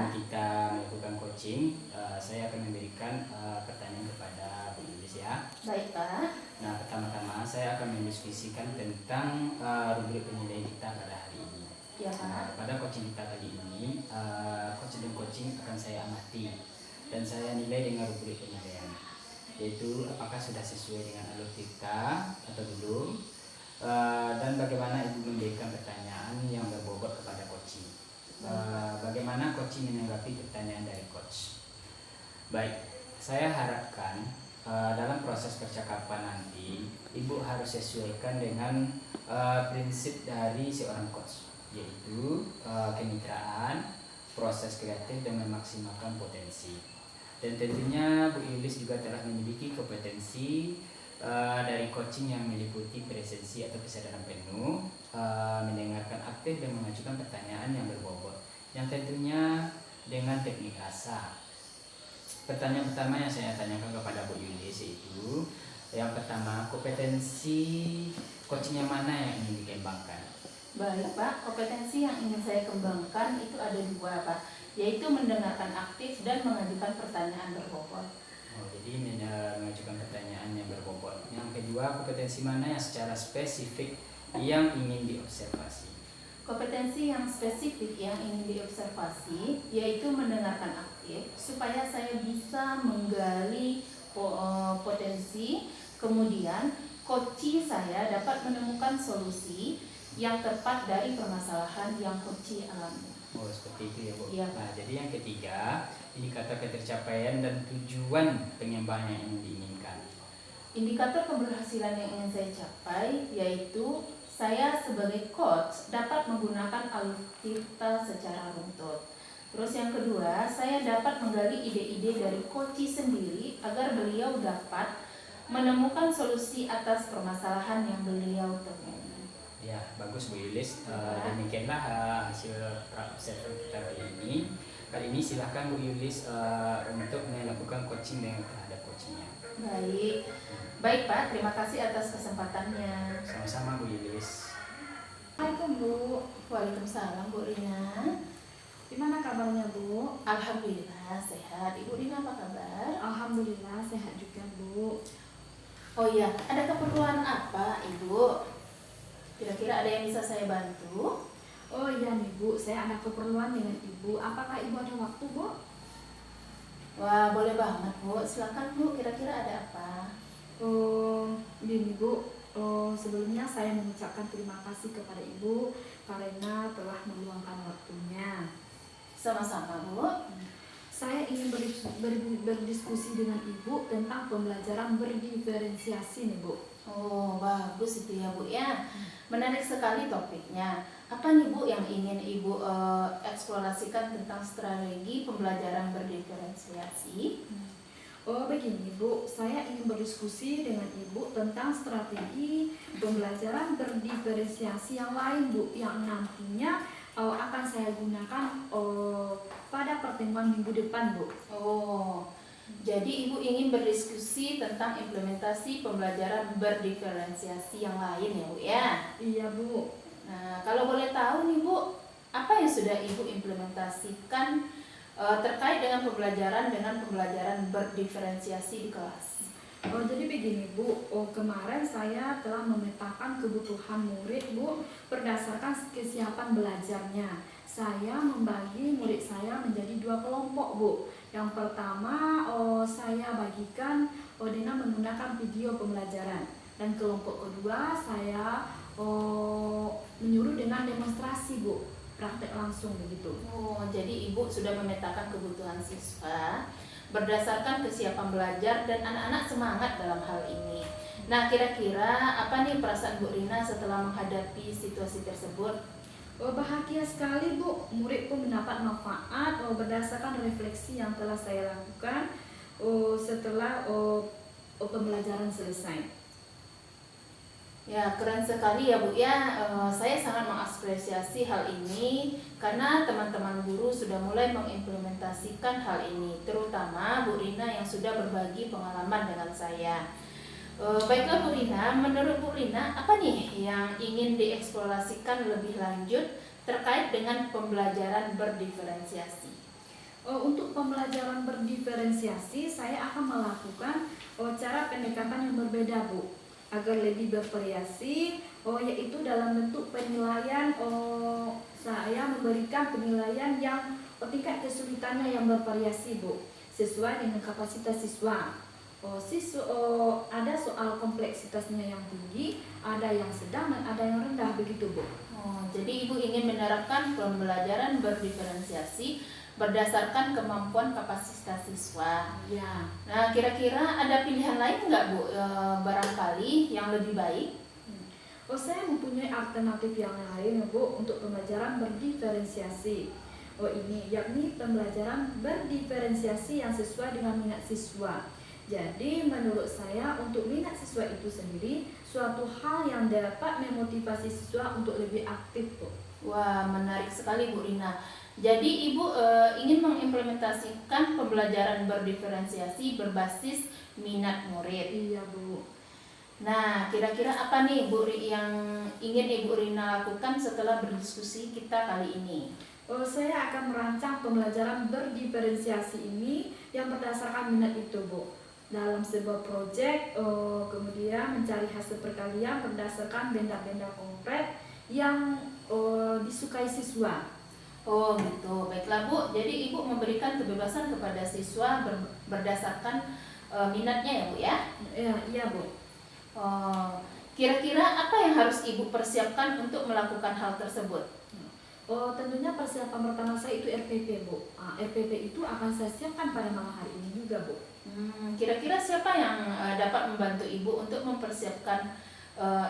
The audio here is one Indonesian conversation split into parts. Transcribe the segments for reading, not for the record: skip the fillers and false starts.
sebelum kita melakukan coaching, saya akan memberikan pertanyaan kepada Bu Yulis ya. Baik Pak. Nah, pertama-tama saya akan mendiskusikan tentang rubrik penilaian kita pada hari ini. Ya Pak. Nah, pada coaching kita kali ini, coach dan coaching akan saya amati dan saya nilai dengan rubrik penilaian, yaitu apakah sudah sesuai dengan alur kita atau belum, dan bagaimana Ibu memberikan pertanyaan yang berbobot kepada coaching. Bagaimana coaching menanggapi pertanyaan dari coach. Baik, saya harapkan dalam proses percakapan nanti Ibu harus sesuaikan dengan prinsip dari seorang coach, yaitu kemitraan, proses kreatif dan memaksimalkan potensi. Dan tentunya Bu Yulis juga telah memiliki kompetensi dari coaching yang meliputi presensi atau kesadaran penuh, mendengarkan aktif dan mengajukan pertanyaan yang berbobot, yang tentunya dengan teknik asah. Pertanyaan pertama yang saya tanyakan kepada Bu Yulis yaitu, yang pertama, kompetensi coaching yang mana yang ingin dikembangkan? Baik Pak, kompetensi yang ingin saya kembangkan itu ada dua Pak, yaitu mendengarkan aktif dan mengajukan pertanyaan berbobot. Oh, jadi mengajukan pertanyaan yang berbobot. Yang kedua, kompetensi mana yang secara spesifik yang ingin diobservasi? Kompetensi yang spesifik yang ingin diobservasi yaitu mendengarkan aktif supaya saya bisa menggali potensi, kemudian coach saya dapat menemukan solusi yang tepat dari permasalahan yang coach alami. Oh, seperti itu ya Bu. Ya. Nah, jadi yang ketiga, indikator ketercapaian dan tujuan pengembangan yang diinginkan. Indikator keberhasilan yang ingin saya capai yaitu saya sebagai coach dapat menggunakan alur kita secara runtut. Terus yang kedua, saya dapat menggali ide-ide dari coach sendiri agar beliau dapat menemukan solusi atas permasalahan yang beliau temui. Ya, bagus Bu Yulis. Demikianlah hasil observasi kita kali ini. Kali ini silahkan Bu Yulis untuk melakukan coaching dengan terhadap coachingnya. Baik. Baik Pak, terima kasih atas kesempatannya. Sama-sama Bu Yulis. Assalamualaikum Bu. Waalaikumsalam Bu Rina. Gimana kabarnya Bu? Alhamdulillah sehat. Ibu Rina apa kabar? Alhamdulillah sehat juga Bu. Oh iya, ada keperluan apa Ibu? Kira-kira ada yang bisa saya bantu? Oh iya nih Bu, saya ada keperluan dengan Ibu. Apakah Ibu ada waktu Bu? Wah, boleh banget Bu. Silakan Bu, kira-kira ada apa? Gini Bu, sebelumnya saya mengucapkan terima kasih kepada Ibu karena telah meluangkan waktunya. Sama-sama Bu. Saya ingin berdiskusi dengan Ibu tentang pembelajaran berdiferensiasi nih Bu. Oh, bagus itu ya Bu ya. Menarik sekali topiknya. Apa nih Bu yang ingin Ibu eksplorasikan tentang strategi pembelajaran berdiferensiasi? Oh begini Bu, saya ingin berdiskusi dengan Ibu tentang strategi pembelajaran berdiferensiasi yang lain Bu, yang nantinya akan saya gunakan pada pertemuan minggu depan Bu. Oh, jadi Ibu ingin berdiskusi tentang implementasi pembelajaran berdiferensiasi yang lain ya Bu ya? Iya Bu. Nah, kalau boleh tahu nih Bu, apa yang sudah Ibu implementasikan terkait dengan pembelajaran berdiferensiasi di kelas? Oh jadi begini Bu, kemarin saya telah memetakan kebutuhan murid Bu berdasarkan kesiapan belajarnya. Saya membagi murid saya menjadi 2 kelompok Bu. Yang pertama saya bagikan dengan menggunakan video pembelajaran, dan kelompok kedua saya menyuruh dengan demonstrasi Bu, praktek langsung begitu. Oh, jadi Ibu sudah memetakan kebutuhan siswa berdasarkan kesiapan belajar dan anak-anak semangat dalam hal ini. Nah, kira-kira apa nih perasaan Bu Rina setelah menghadapi situasi tersebut? Bahagia sekali Bu, murid pun mendapat manfaat berdasarkan refleksi yang telah saya lakukan setelah pembelajaran selesai. Ya, keren sekali ya Bu ya. Saya sangat mengapresiasi hal ini karena teman-teman guru sudah mulai mengimplementasikan hal ini, terutama Bu Rina yang sudah berbagi pengalaman dengan saya. Baiklah Bu Rina, menurut Bu Rina apa nih yang ingin dieksplorasikan lebih lanjut terkait dengan pembelajaran berdiferensiasi? Untuk pembelajaran berdiferensiasi, saya akan melakukan cara pendekatan yang berbeda, Bu, agar lebih bervariasi, yaitu dalam bentuk penilaian. Saya memberikan penilaian yang tingkat kesulitannya yang bervariasi, Bu, sesuai dengan kapasitas siswa. Ada soal kompleksitasnya yang tinggi, ada yang sedang, dan ada yang rendah, begitu, Bu. Jadi Ibu ingin menerapkan pembelajaran berdiferensiasi berdasarkan kemampuan kapasitas siswa. Ya. Nah, kira-kira ada pilihan lain nggak, Bu? Barangkali yang lebih baik? Saya mempunyai alternatif yang lain, Bu, untuk pembelajaran berdiferensiasi. Ini yakni pembelajaran berdiferensiasi yang sesuai dengan minat siswa. Jadi menurut saya untuk minat siswa itu sendiri suatu hal yang dapat memotivasi siswa untuk lebih aktif, Bu. Wah, menarik sekali, Bu Rina. Jadi Ibu ingin mengimplementasikan pembelajaran berdiferensiasi berbasis minat murid. Iya, Bu. Nah, kira-kira apa nih Bu yang ingin Ibu Rina lakukan setelah berdiskusi kita kali ini? Saya akan merancang pembelajaran berdiferensiasi ini yang berdasarkan minat itu, Bu. Dalam sebuah proyek, kemudian mencari hasil perkalian berdasarkan benda-benda konkret yang disukai siswa. Oh gitu, baiklah Bu. Jadi Ibu memberikan kebebasan kepada siswa berdasarkan minatnya ya Bu ya? Iya, Bu. Kira-kira apa yang harus Ibu persiapkan untuk melakukan hal tersebut? Tentunya persiapan pertama saya itu RPP, Bu. RPP itu akan saya siapkan pada malam hari ini juga, Bu. Kira-kira siapa yang dapat membantu Ibu untuk mempersiapkan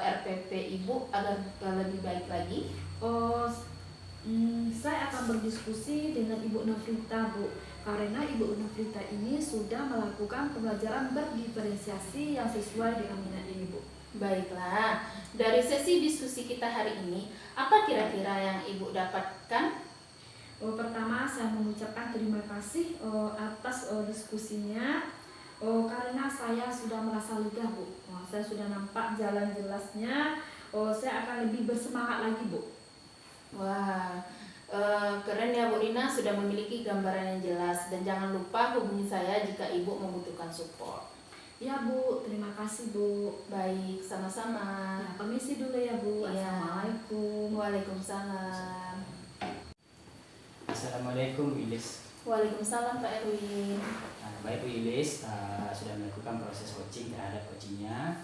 RPP Ibu agar lebih baik lagi? Saya akan berdiskusi dengan Ibu Nofrita, Bu, karena Ibu Nofrita ini sudah melakukan pembelajaran berdiferensiasi yang sesuai dengan minat ini, Bu. Baiklah, dari sesi diskusi kita hari ini, apa kira-kira yang Ibu dapatkan? Pertama, saya mengucapkan terima kasih atas diskusinya, karena saya sudah merasa lega, Bu. Saya sudah nampak jalan jelasnya, saya akan lebih bersemangat lagi, Bu. Wah, keren ya Bu Rina sudah memiliki gambaran yang jelas. Dan jangan lupa hubungi saya jika Ibu membutuhkan support. Ya, Bu, terima kasih, Bu. Baik, sama-sama. Nah, permisi dulu ya, Bu. Iya. Assalamualaikum. Waalaikumsalam. Assalamualaikum Bu Ilis. Waalaikumsalam Pak Erwin. Baik Bu Ilis, sudah melakukan proses coaching terhadap coachingnya.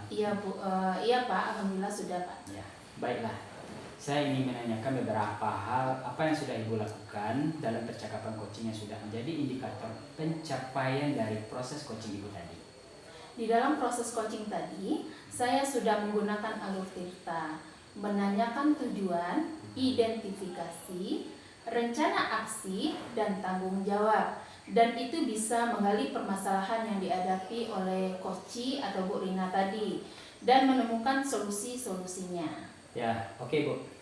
Iya Bu, iya Pak, alhamdulillah sudah Pak. Ya, baiklah. Saya ingin menanyakan beberapa hal apa yang sudah Ibu lakukan dalam percakapan coaching yang sudah menjadi indikator pencapaian dari proses coaching Ibu tadi. Di dalam proses coaching tadi, saya sudah menggunakan alur tirta, menanyakan tujuan, identifikasi, rencana aksi, dan tanggung jawab. Dan itu bisa menggali permasalahan yang dihadapi oleh Koci atau Bu Rina tadi dan menemukan solusi-solusinya. Ya, oke Bu.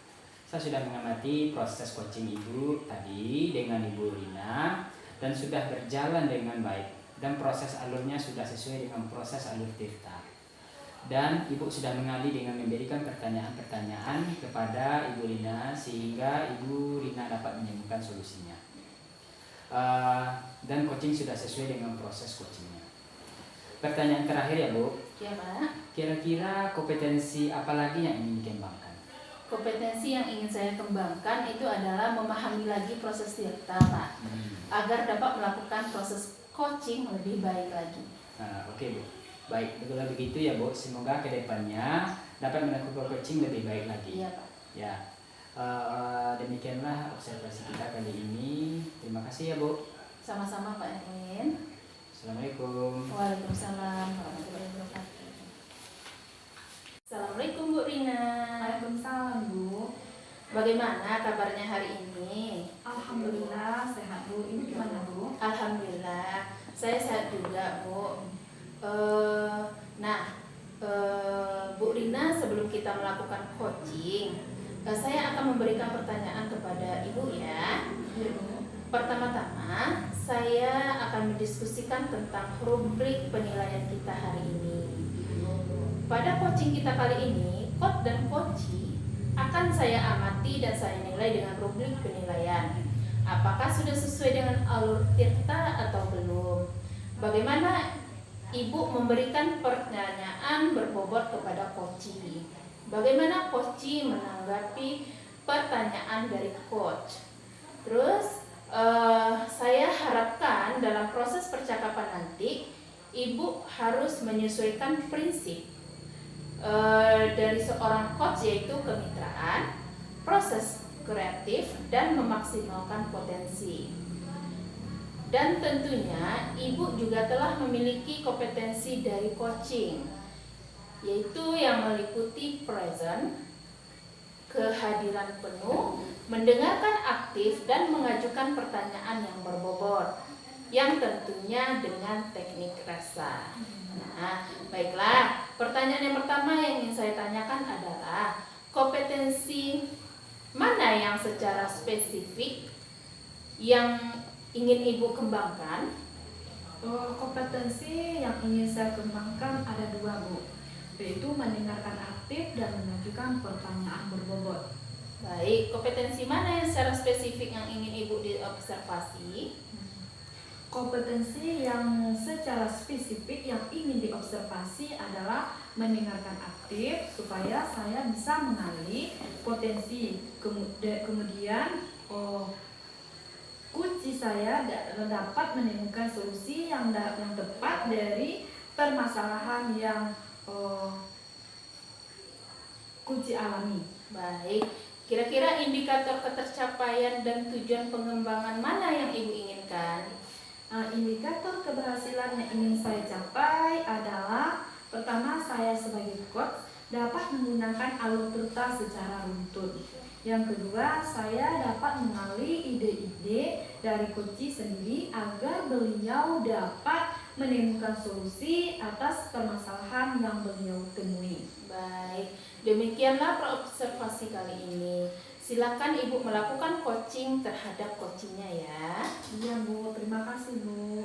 Saya sudah mengamati proses coaching Ibu tadi dengan Ibu Rina dan sudah berjalan dengan baik dan proses alurnya sudah sesuai dengan proses alur tirta. Dan Ibu sudah mengali dengan memberikan pertanyaan-pertanyaan kepada Ibu Rina sehingga Ibu Rina dapat menemukan solusinya. Dan coaching sudah sesuai dengan proses coachingnya. Pertanyaan terakhir ya Bu. Ya Pak. Kira-kira kompetensi apa lagi yang ingin dikembangkan? Kompetensi yang ingin saya kembangkan itu adalah memahami lagi proses tirta Pak, agar dapat melakukan proses coaching lebih baik lagi. Oke Bu. Baik, kalau begitu ya Bu, semoga kedepannya dapat melakukan coaching lebih baik lagi. Iya Pak. Ya, demikianlah observasi kita kali ini. Terima kasih ya Bu. Sama-sama Pak Erwin. Assalamualaikum. Waalaikumsalam warahmatullahi wabarakatuh. Assalamualaikum Bu Rina. Waalaikumsalam, Bu. Bagaimana kabarnya hari ini? Alhamdulillah sehat, Bu. Ini gimana, Bu? Alhamdulillah, saya sehat juga Bu. Bu Rina, sebelum kita melakukan coaching, saya akan memberikan pertanyaan kepada Ibu ya. Pertama-tama, saya akan mendiskusikan tentang rubrik penilaian kita hari ini. Pada coaching kita kali ini, coach dan coachee akan saya amati dan saya nilai dengan rubrik penilaian. Apakah sudah sesuai dengan alur Tirta atau belum? Bagaimana Ibu memberikan pertanyaan berbobot kepada Koci? Bagaimana Koci menanggapi pertanyaan dari coach? Terus saya harapkan dalam proses percakapan nanti Ibu harus menyesuaikan prinsip dari seorang coach, yaitu kemitraan, proses kreatif, dan memaksimalkan potensi. Dan tentunya Ibu juga telah memiliki kompetensi dari coaching, yaitu yang meliputi present, kehadiran penuh, mendengarkan aktif, dan mengajukan pertanyaan yang berbobot, yang tentunya dengan teknik rasa. Nah, baiklah, pertanyaan yang pertama yang ingin saya tanyakan adalah kompetensi mana yang secara spesifik yang ingin Ibu kembangkan? Kompetensi yang ingin saya kembangkan ada dua, Bu, yaitu mendengarkan aktif dan mengajukan pertanyaan berbobot. Baik, kompetensi mana yang secara spesifik yang ingin Ibu diobservasi? Kompetensi yang secara spesifik yang ingin diobservasi adalah mendengarkan aktif supaya saya bisa mengenali potensi. Kemudian kunci saya dapat menemukan solusi yang tepat dari permasalahan yang kunci alami. Baik, kira-kira indikator ketercapaian dan tujuan pengembangan mana yang Ibu inginkan? Indikator keberhasilan yang ingin saya capai adalah pertama, saya sebagai coach dapat menggunakan alur Tirta secara runtut. Yang kedua, saya dapat mengenali ide-ide dari coach sendiri agar beliau dapat menemukan solusi atas permasalahan yang beliau temui. Baik, demikianlah observasi kali ini. Silakan Ibu melakukan coaching terhadap coachingnya ya. Iya, Bu, terima kasih, Bu.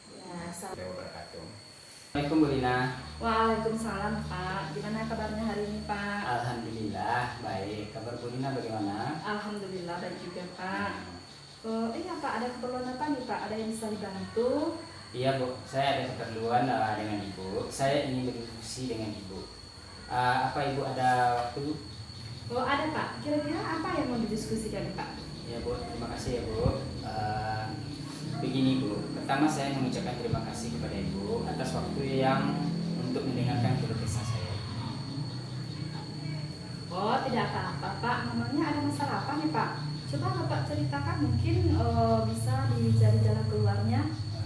Ya, Assalamualaikum Bu Lina. Waalaikumsalam, Pak. Gimana kabarnya hari ini, Pak? Alhamdulillah baik. Kabar Bu Lina bagaimana? Alhamdulillah baik juga, Pak. Iya, Pak, ada keperluan apa nih, Pak? Ada yang bisa dibantu? Iya Bu, saya ada keperluan dengan Ibu. Saya ingin berdiskusi dengan Ibu. Apa Ibu ada waktu? Ada, Pak. Kira-kira apa yang mau didiskusikan, Pak? Ya Bu, terima kasih ya Bu. Begini Bu, pertama saya mengucapkan terima kasih kepada Ibu atas waktu yang untuk mendengarkan keluh kesah saya. Tidak apa-apa, Pak. Memangnya ada masalah apa nih, Pak? Coba Bapak ceritakan, mungkin bisa dicari jalan keluarnya.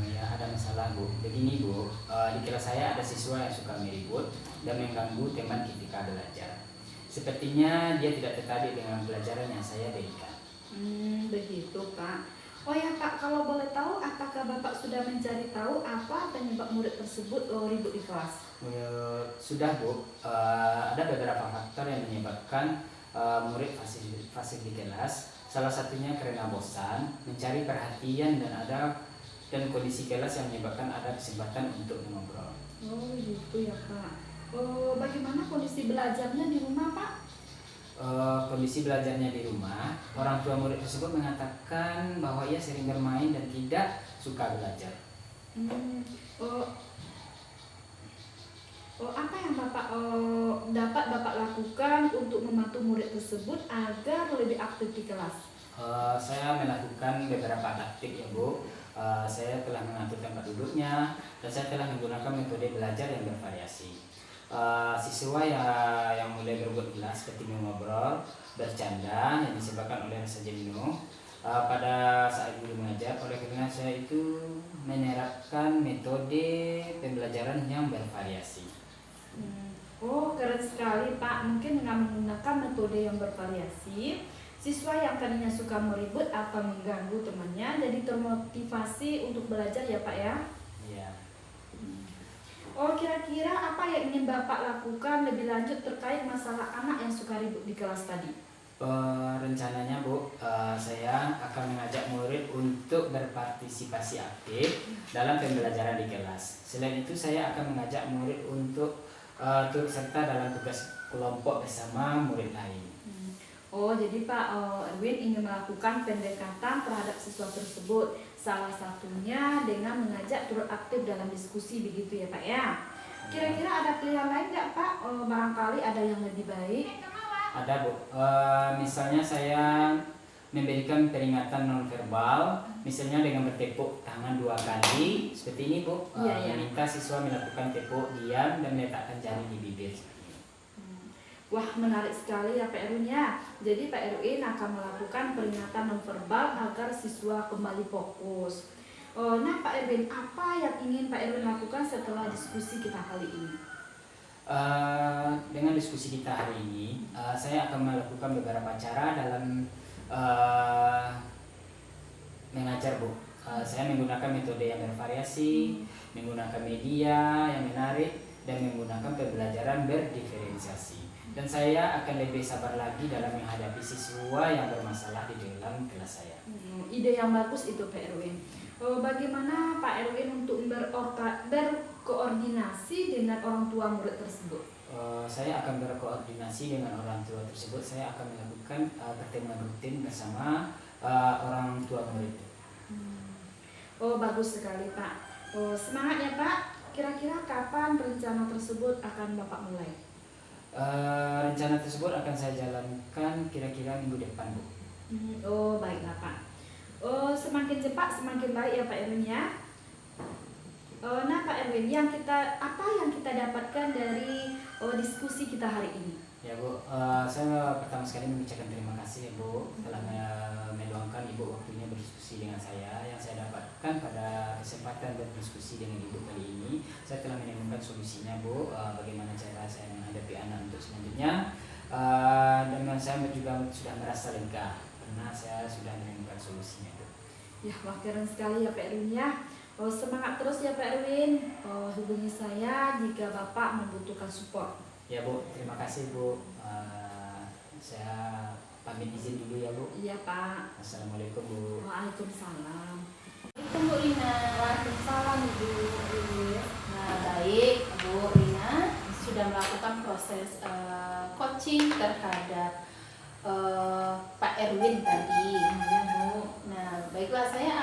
Ya ada masalah Bu. Begini Bu, di kelas saya ada siswa yang suka meribut dan mengganggu teman ketika belajar. Sepertinya dia tidak tertarik dengan pelajaran yang saya berikan. Begitu, Pak. Oh ya, Pak, kalau boleh tahu, apakah Bapak sudah mencari tahu apa penyebab murid tersebut ribut di kelas? Sudah Bu, ada beberapa faktor yang menyebabkan murid fasih di kelas. Salah satunya karena bosan, mencari perhatian, dan kondisi kelas yang menyebabkan ada kesempatan untuk mengobrol. Oh gitu ya, Pak. Bagaimana kondisi belajarnya di rumah, Pak? Kondisi belajarnya di rumah, orang tua murid tersebut mengatakan bahwa ia sering bermain dan tidak suka belajar. Apa yang dapat Bapak lakukan untuk membantu murid tersebut agar lebih aktif di kelas? Saya melakukan beberapa taktik ya Bu. Saya telah mengatur tempat duduknya dan saya telah menggunakan metode belajar yang bervariasi. Siswa yang mulai berbuat gila seperti mengobrol, bercanda yang disebabkan oleh rasa jenuh pada saat guru mengajar. Oleh karena saya itu menerapkan metode pembelajaran yang bervariasi. Keren sekali, Pak. Mungkin dengan menggunakan metode yang bervariasi, siswa yang tadinya suka meribut atau mengganggu temannya jadi termotivasi untuk belajar ya, Pak ya? Iya. Kira-kira apa yang ingin Bapak lakukan lebih lanjut terkait masalah anak yang suka ribut di kelas tadi? Rencananya Bu, saya akan mengajak murid untuk berpartisipasi aktif dalam pembelajaran di kelas. Selain itu saya akan mengajak murid untuk turut serta dalam tugas kelompok bersama murid lain. Oh, jadi Pak Erwin ingin melakukan pendekatan terhadap siswa tersebut. Salah satunya dengan mengajak turut aktif dalam diskusi, begitu ya Pak ya. Kira-kira ada pilihan lain nggak Pak? Barangkali ada yang lebih baik. Ada Bu. Misalnya saya memberikan peringatan nonverbal, misalnya dengan bertepuk tangan 2 kali, seperti ini Bu. Iya. Meminta siswa melakukan tepuk diam dan meletakkan jari di bibir. Wah, menarik sekali ya Pak Erwin ya. Jadi Pak Erwin akan melakukan peringatan nonverbal agar siswa kembali fokus. Nah Pak Erwin, apa yang ingin Pak Erwin lakukan setelah diskusi kita kali ini? Dengan diskusi kita hari ini, saya akan melakukan beberapa cara dalam mengajar Bu. Saya menggunakan metode yang bervariasi, menggunakan media yang menarik, dan menggunakan pembelajaran berdiferensiasi. Dan saya akan lebih sabar lagi dalam menghadapi siswa yang bermasalah di dalam kelas saya. Ide yang bagus itu Pak Erwin. Bagaimana Pak Erwin untuk berkoordinasi dengan orang tua murid tersebut? Saya akan berkoordinasi dengan orang tua tersebut. Saya akan melakukan pertemuan rutin bersama orang tua murid. Oh, bagus sekali Pak. Semangat ya Pak. Kira-kira kapan rencana tersebut akan Bapak mulai? Rencana tersebut akan saya jalankan kira-kira minggu depan Bu. Oh, baiklah Pak. Semakin cepat semakin baik ya Pak Erwin ya. Nah Pak Erwin, apa yang kita dapatkan dari diskusi kita hari ini? Ya Bu, saya pertama sekali mengucapkan terima kasih ya Bu telah meluangkan Ibu waktunya berdiskusi dengan saya. Yang saya dapatkan pada kesempatan berdiskusi dengan Ibu kali ini, saya telah menemukan solusinya Bu, bagaimana cara saya menghadapi anak untuk selanjutnya. Dan saya juga sudah merasa lega karena saya sudah menemukan solusinya Bu. Ya, wah keren sekali ya Pak Erwin ya. Semangat terus ya Pak Erwin. Hubungi saya jika Bapak membutuhkan support. Ya Bu, terima kasih Bu. Saya pamit izin dulu ya Bu. Iya Pak. Assalamualaikum Bu. Waalaikumsalam. Assalamualaikum Bu Rina. Waalaikumsalam Ibu. Nah, baik Bu Rina sudah melakukan proses coaching terhadap Pak Erwin tadi. Ya Bu. Nah, baiklah saya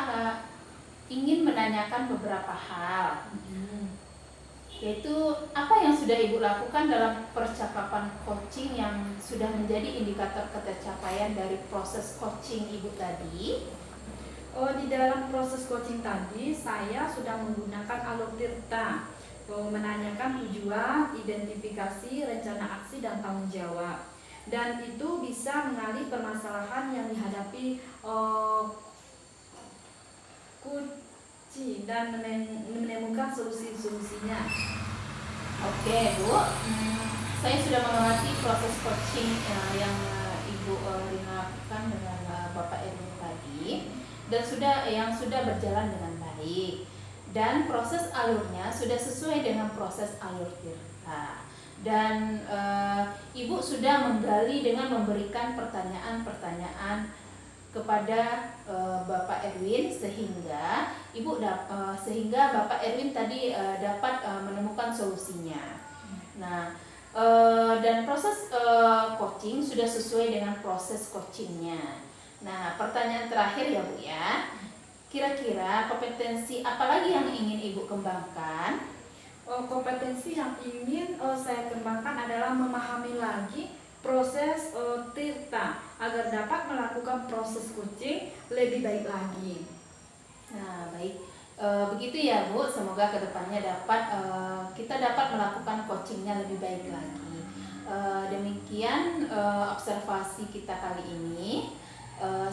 ingin menanyakan beberapa hal. Yaitu apa yang sudah Ibu lakukan dalam percakapan coaching yang sudah menjadi indikator ketercapaian dari proses coaching Ibu tadi? Di dalam proses coaching tadi saya sudah menggunakan alur tirta, menanyakan tujuan, identifikasi, rencana aksi dan tanggung jawab. Dan itu bisa mengalih permasalahan yang dihadapi kunci dan menemukan solusi-solusinya. Oke Bu, saya sudah mengamati proses coaching yang Ibu Rina lakukan dengan Bapak Erwin tadi, dan yang sudah berjalan dengan baik, dan proses alurnya sudah sesuai dengan proses alur tirta, dan Ibu sudah menggali dengan memberikan pertanyaan-pertanyaan kepada Bapak Erwin sehingga Bapak Erwin tadi dapat menemukan solusinya. Nah, dan proses coaching sudah sesuai dengan proses coachingnya. Nah, pertanyaan terakhir ya Bu ya, kira-kira kompetensi apa lagi yang ingin Ibu kembangkan? Kompetensi yang ingin saya kembangkan adalah memahami lagi proses tirta agar dapat melakukan proses coaching lebih baik lagi. Nah, baik. Begitu ya Bu, semoga kedepannya kita dapat melakukan coachingnya lebih baik lagi. Demikian observasi kita kali ini.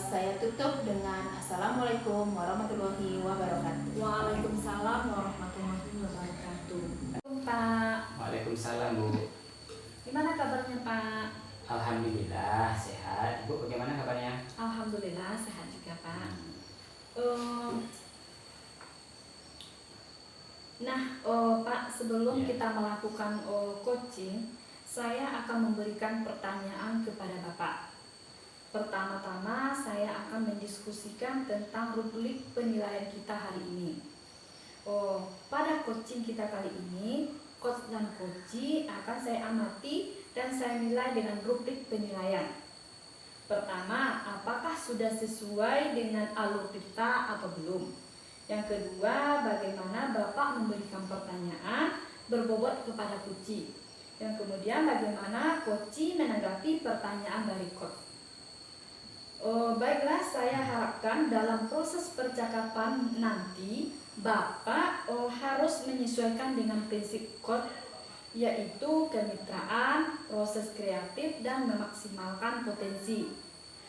Saya tutup dengan Assalamualaikum warahmatullahi wabarakatuh. Waalaikumsalam warahmatullahi wabarakatuh. Pak, Waalaikumsalam Bu. gimana kabarnya Pak? Alhamdulillah sehat. Ibu bagaimana kabarnya? Alhamdulillah sehat juga Pak. Pak, sebelum Ya. kita melakukan coaching, saya akan memberikan pertanyaan kepada Bapak. Pertama-tama saya akan mendiskusikan tentang rubrik penilaian kita hari ini. Pada coaching kita kali ini, coach dan coachee akan saya amati dan saya nilai dengan rubrik penilaian. Pertama, apakah sudah sesuai dengan alur kita atau belum? Yang kedua, bagaimana Bapak memberikan pertanyaan berbobot kepada Koci? Yang kemudian, bagaimana Koci menanggapi pertanyaan dari coach? Baiklah, saya harapkan dalam proses percakapan nanti Bapak harus menyesuaikan dengan prinsip coach, yaitu kemitraan, proses kreatif, dan memaksimalkan potensi.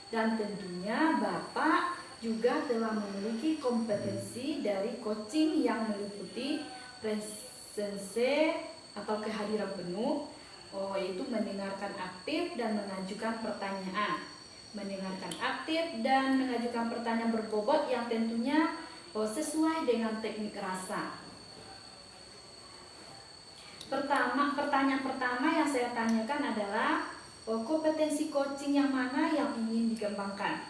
Dan tentunya Bapak juga telah memiliki kompetensi dari coaching yang meliputi presensi atau kehadiran penuh, yaitu mendengarkan aktif dan mengajukan pertanyaan. Mendengarkan aktif dan mengajukan pertanyaan berbobot yang tentunya sesuai dengan teknik rasa. Pertanyaan pertama yang saya tanyakan adalah kompetensi coaching yang mana yang ingin dikembangkan?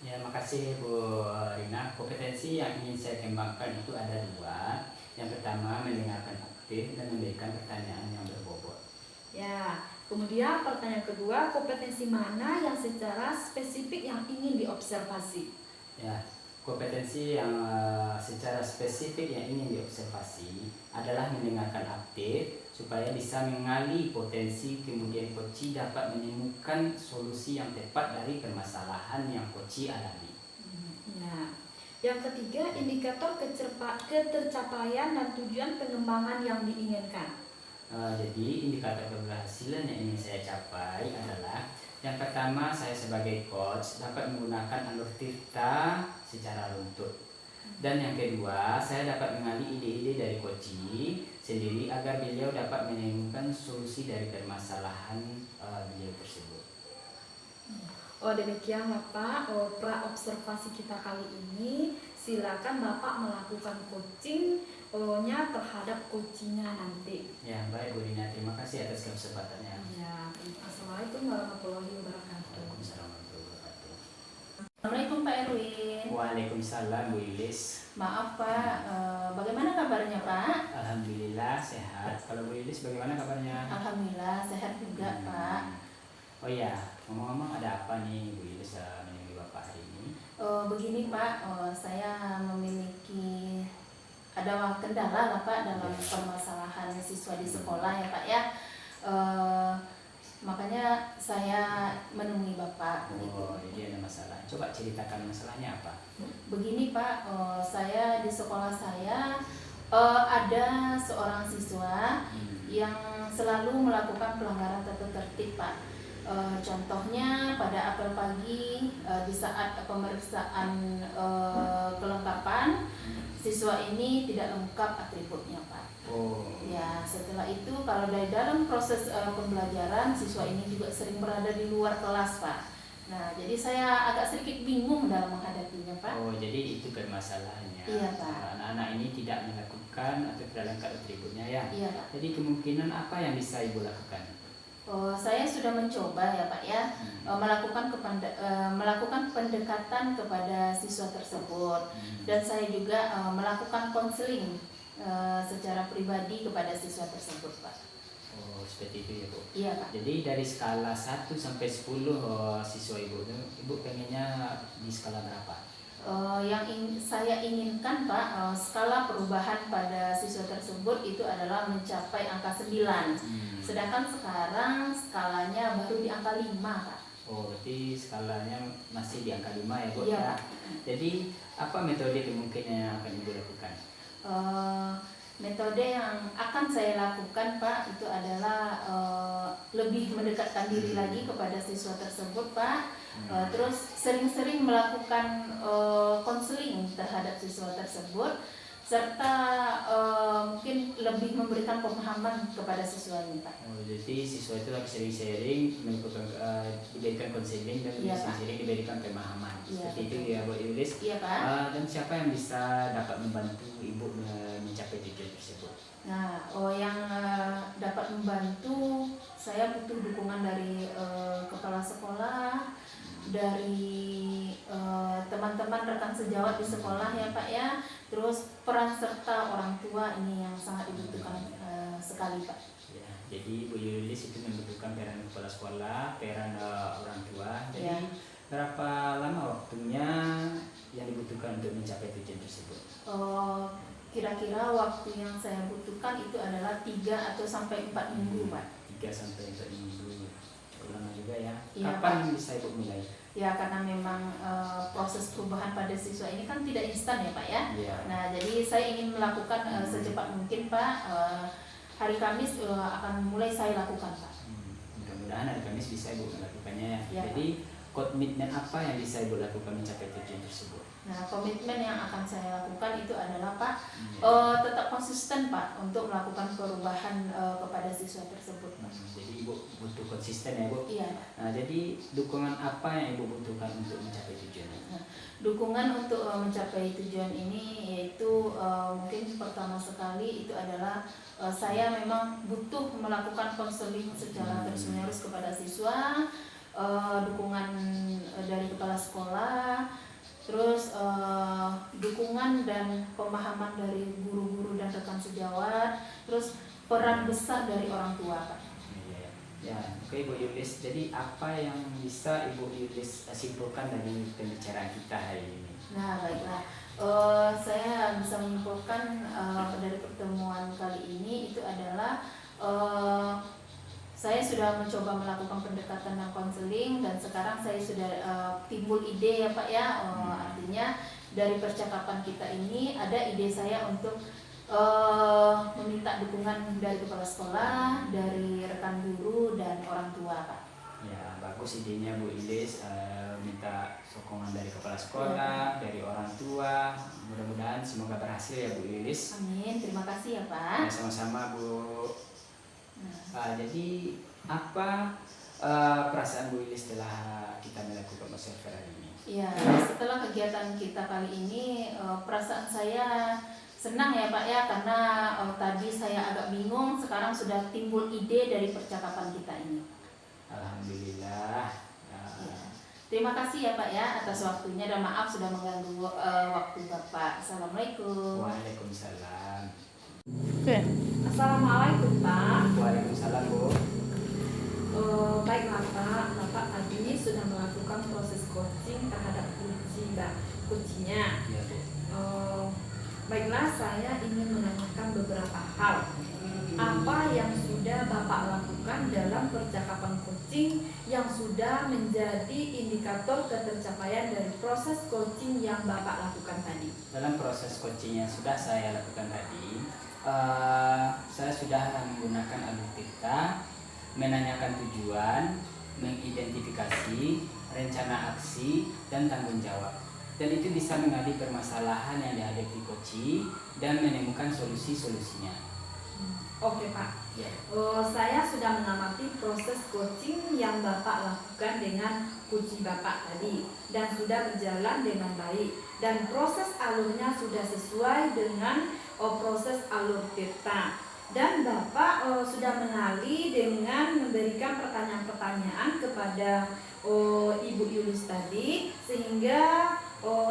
Ya, makasih Bu Rina. Kompetensi yang ingin saya kembangkan itu ada 2. Yang pertama, mendengarkan aktif dan memberikan pertanyaan yang berbobot. Ya, kemudian pertanyaan kedua, kompetensi mana yang secara spesifik yang ingin diobservasi? Ya, kompetensi yang secara spesifik yang ingin diobservasi adalah mendengarkan aktif supaya bisa mengali potensi, kemudian Koci dapat menemukan solusi yang tepat dari permasalahan yang Koci alami. Ya. Yang ketiga, indikator ketercapaian dan tujuan pengembangan yang diinginkan. Jadi indikator keberhasilan yang ingin saya capai adalah yang pertama, saya sebagai coach dapat menggunakan alur tirta secara runtut. Dan yang kedua, saya dapat mengali ide-ide dari Koci sendiri agar beliau dapat menemukan solusi dari permasalahan beliau tersebut. Demikian Bapak, pra observasi kita kali ini. Silakan Bapak melakukan coaching-nya terhadap coachingnya nanti. Ya, baik Bu Rina, terima kasih atas kesempatannya. Ya, assalamualaikum warahmatullahi wabarakatuh. Waalaikumsalam warahmatullahi wabarakatuh. Assalamualaikum Pak Erwin. Waalaikumsalam Bu Ilis. Maaf Pak, bagaimana kabarnya Pak? Alhamdulillah sehat. Kalau Bu Ilis bagaimana kabarnya? Alhamdulillah sehat juga Pak. Oh iya, ngomong-ngomong ada apa nih Bu Ilis menemui Bapak hari ini? Begini Pak, saya memiliki ada kendala lah Pak dalam permasalahan siswa di sekolah ya Pak ya. Makanya saya menemui Bapak. Oh, jadi ada masalah. Coba ceritakan masalahnya apa? Begini Pak, saya di sekolah saya ada seorang siswa yang selalu melakukan pelanggaran tata tertib Pak. Contohnya pada apel pagi di saat pemeriksaan kelengkapan, siswa ini tidak lengkap atributnya Pak. Oh. Ya, setelah itu kalau dari dalam proses pembelajaran, siswa ini juga sering berada di luar kelas Pak. Nah, jadi saya agak sedikit bingung dalam menghadapinya Pak. Oh, jadi itu permasalahannya. Iya Pak. Anak-anak ini tidak melakukan atau tidak lengkap atributnya ya. Iya Pak. Jadi kemungkinan apa yang bisa Ibu lakukan? Saya sudah mencoba ya Pak ya, melakukan pendekatan kepada siswa tersebut, dan saya juga melakukan konseling secara pribadi kepada siswa tersebut Pak. Oh, seperti itu ya Bu. Iya Pak. Jadi dari skala 1 sampai 10 siswa Ibu pengennya di skala berapa? Yang saya inginkan Pak, skala perubahan pada siswa tersebut itu adalah mencapai angka 9. Sedangkan sekarang skalanya baru di angka 5 Pak. Oh, berarti skalanya masih di angka 5 ya Bu? Iya ya. Pak. Jadi apa metode kemungkinan yang akan Ibu lakukan? Metode yang akan saya lakukan Pak itu adalah lebih mendekatkan diri lagi kepada siswa tersebut Pak. Terus sering-sering melakukan konseling terhadap siswa tersebut, serta mungkin lebih memberikan pemahaman kepada siswa ini Pak. Oh, jadi siswa itu harus sering-sering diberikan konseling dan Iya, sering-sering diberikan pemahaman. Iya, Seperti itu betul. ya Bu Yulis. Iya Pak. Dan siapa yang bisa dapat membantu Ibu mencapai tujuan tersebut? Nah, yang dapat membantu, saya butuh dukungan dari kepala sekolah, dari teman-teman rekan sejawat di sekolah ya Pak ya. Terus peran serta orang tua ini yang sangat dibutuhkan sekali Pak. Ya, jadi Bu Yulis itu membutuhkan peran kepala sekolah, peran orang tua. Jadi Ya. berapa lama waktunya yang dibutuhkan untuk mencapai tujuan tersebut? Kira-kira waktu yang saya butuhkan itu adalah 3 atau sampai 4 minggu Pak. 3 sampai 4 minggu. Lama juga ya. Iya, Kapan bisa Ibu mulai? Ya karena memang proses perubahan pada siswa ini kan tidak instan ya Pak ya. Iya. Nah jadi saya ingin melakukan secepat mungkin Pak. Hari Kamis akan mulai saya lakukan Pak. Mudah-mudahan hari Kamis bisa Ibu melakukannya ya. Ya, Jadi komitmen apa yang bisa Ibu lakukan mencapai tujuan tersebut? Nah komitmen yang akan saya lakukan itu adalah Pak, tetap konsisten Pak untuk melakukan perubahan kepada siswa tersebut Pak. Jadi Ibu butuh konsisten ya Bu? Iya Pak. Nah jadi dukungan apa yang Ibu butuhkan untuk mencapai tujuan? Dukungan untuk mencapai tujuan ini yaitu mungkin pertama sekali itu adalah saya memang butuh melakukan konseling secara terus-menerus kepada siswa, dukungan dari kepala sekolah, terus dukungan dan pemahaman dari guru-guru dan rekan sejawat, terus peran besar dari orang tua Pak. Ya, oke Bu Yulis. Jadi apa yang bisa Ibu Yulis simpulkan dari pembicaraan kita hari ini? Nah baiklah, saya bisa menyimpulkan dari pertemuan kali ini itu adalah saya sudah mencoba melakukan pendekatan dan konseling, dan sekarang saya sudah timbul ide ya Pak ya. Artinya dari percakapan kita ini ada ide saya untuk meminta dukungan dari kepala sekolah, dari rekan guru dan orang tua Pak. Ya, bagus idenya Bu Yulis, minta sokongan dari kepala sekolah, dari orang tua. Mudah-mudahan semoga berhasil ya Bu Yulis. Amin, terima kasih ya Ya, Pak. sama-sama Bu. Jadi apa perasaan Bu Yulis setelah kita melakukan observer hari ini? Ya, setelah kegiatan kita kali ini, perasaan saya senang ya Pak ya, karena tadi saya agak bingung, sekarang sudah timbul ide dari percakapan kita ini. Alhamdulillah. Ya. Terima kasih ya Pak ya atas waktunya, dan maaf sudah mengganggu waktu Bapak. Assalamualaikum. Waalaikumsalam. Assalamualaikum Pak. Waalaikumsalam Bu. Baiklah Pak, Bapak tadi sudah melakukan proses coaching terhadap kuncinya. Iya Bu. Baiklah, saya ingin menanyakan beberapa hal. Apa yang sudah Bapak lakukan dalam percakapan coaching yang sudah menjadi indikator ketercapaian dari proses coaching yang Bapak lakukan tadi? Dalam proses coaching yang sudah saya lakukan tadi, saya sudah menggunakan alur tirta, menanyakan tujuan, mengidentifikasi, rencana aksi, dan tanggung jawab. Dan itu bisa mengalih permasalahan yang dihadapi coach dan menemukan solusi-solusinya. Oke Pak, Ya. Saya sudah mengamati proses coaching yang Bapak lakukan dengan coach Bapak tadi, dan sudah berjalan dengan baik, dan proses alurnya sudah sesuai dengan proses alur tirta. Dan Bapak sudah mengenali dengan memberikan pertanyaan-pertanyaan kepada Ibu Yulis tadi, sehingga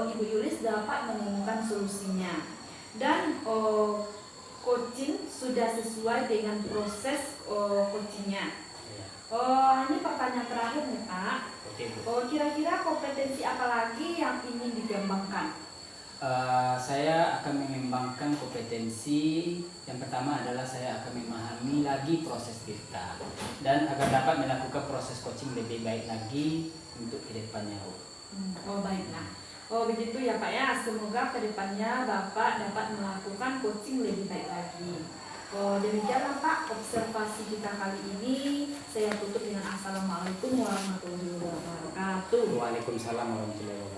Ibu Yulis dapat menemukan solusinya. Dan coaching sudah sesuai dengan proses coachingnya. Ini pertanyaan terakhir nih Pak. Oke Bu. Kira-kira kompetensi apa lagi yang ingin dikembangkan? Saya akan mengembangkan kompetensi. Yang pertama adalah saya akan memahami lagi proses tirta dan agar dapat melakukan proses coaching lebih baik lagi untuk kedepannya. Baiklah. Begitu ya Pak ya. Semoga kedepannya Bapak dapat melakukan coaching lebih baik lagi. Demikianlah Pak observasi kita kali ini. Saya tutup dengan Assalamualaikum warahmatullahi wabarakatuh. Waalaikumsalam warahmatullahi wabarakatuh.